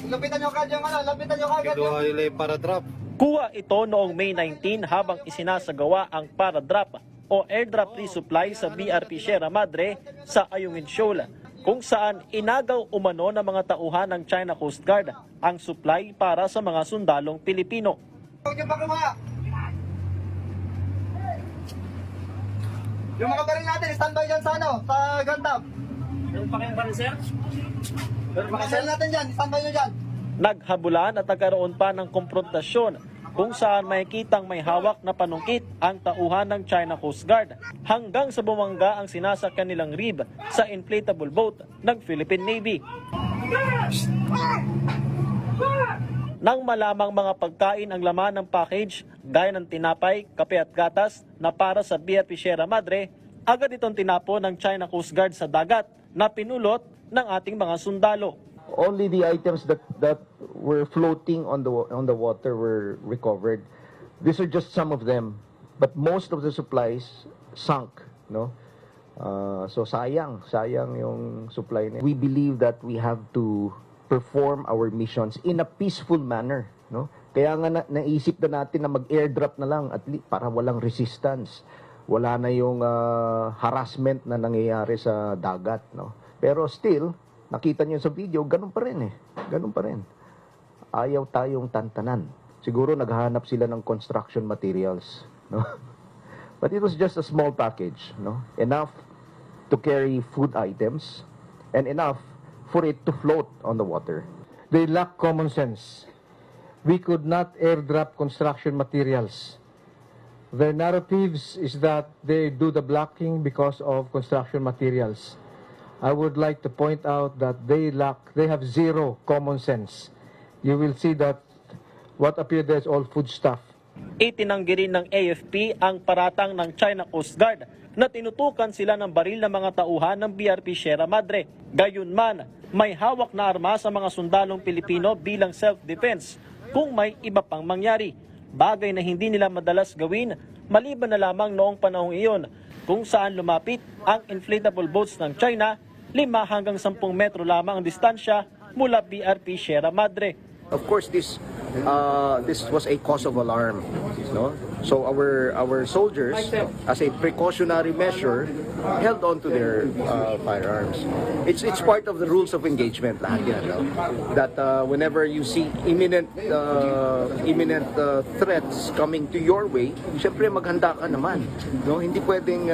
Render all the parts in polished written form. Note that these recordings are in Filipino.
Lapitan nyo kagad yung lapitan nyo kagad yung para drop. Kuha ito noong May 19 habang isinasagawa ang para-drop o airdrop resupply sa BRP Sierra Madre sa Ayungin Shoal, kung saan inagaw umano ng mga tauhan ng China Coast Guard ang supply para sa mga sundalong Pilipino. Yung mga baril natin, standby dyan sa sa Gandam. Meron pa kayong baril, sir? Meron pa baril natin dyan, standby nyo dyan. Naghabulan at nagkaroon pa ng konfrontasyon kung saan makikitang may hawak na panungkit ang tauhan ng China Coast Guard hanggang sa bumangga ang sinasakyan nilang RIB sa inflatable boat ng Philippine Navy. Nang malamang mga pagkain ang laman ng package gaya ng tinapay, kape at gatas na para sa BRP Sierra Madre, agad itong tinapon ng China Coast Guard sa dagat na pinulot ng ating mga sundalo. Only the items that were floating on the water were recovered. These are just some of them, but most of the supplies sunk, no? So sayang yung supply. We believe that we have to perform our missions in a peaceful manner, no? Kaya nga naisip na natin na mag-airdrop na lang at least para walang resistance. Wala na yung harassment na nangyayari sa dagat, no? Pero still, nakita niyo sa video, ganun pa rin eh. Ganun pa rin. Ayaw tayong tantanan. Siguro naghahanap sila ng construction materials, no? But it was just a small package, no? Enough to carry food items and enough for it to float on the water. They lack common sense. We could not airdrop construction materials. Their narratives is that they do the blocking because of construction materials. I would like to point out that they have zero common sense. You will see that what appeared there is all food stuff. Itinanggi rin ng AFP ang paratang ng China Coast Guard na tinutukan sila ng baril ng mga tauhan ng BRP Sierra Madre. Gayunman, may hawak na arma sa mga sundalong Pilipino bilang self-defense kung may iba pang mangyari. Bagay na hindi nila madalas gawin maliban na lamang noong panahong iyon kung saan lumapit ang inflatable boats ng China 5 hanggang 10 metro lamang ang distansya mula BRP Sierra Madre. Of course, this was a cause of alarm, no? So our soldiers, as a precautionary measure, held on to their firearms. It's part of the rules of engagement, lahat yan, no? That whenever you see imminent threats coming to your way, syempre maghanda ka naman, no? Hindi pwedeng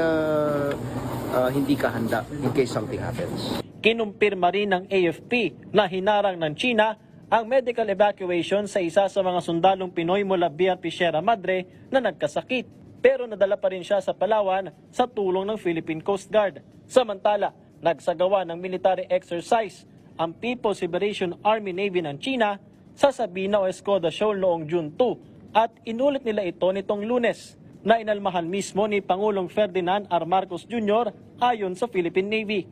hindi ka handa in case something happens. Kinumpirma rin ng AFP na hinarang ng China ang medical evacuation sa isa sa mga sundalong Pinoy mula BRP Sierra Madre na nagkasakit. Pero nadala pa rin siya sa Palawan sa tulong ng Philippine Coast Guard. Samantala, nagsagawa ng military exercise ang People's Liberation Army Navy ng China sa Sabina o Escoda Shoal noong June 2 at inulit nila ito nitong Lunes na inalmahan mismo ni Pangulong Ferdinand R. Marcos Jr. ayon sa Philippine Navy.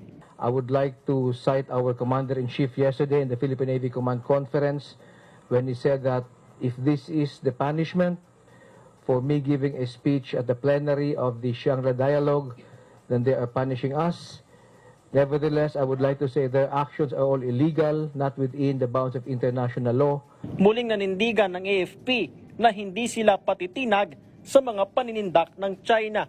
I would like to cite our Commander-in-Chief yesterday in the Philippine Navy Command Conference when he said that if this is the punishment for me giving a speech at the plenary of the Shangri-La Dialogue, then they are punishing us. Nevertheless, I would like to say their actions are all illegal, not within the bounds of international law. Muling nanindigan ng AFP na hindi sila patitinag sa mga paninindak ng China.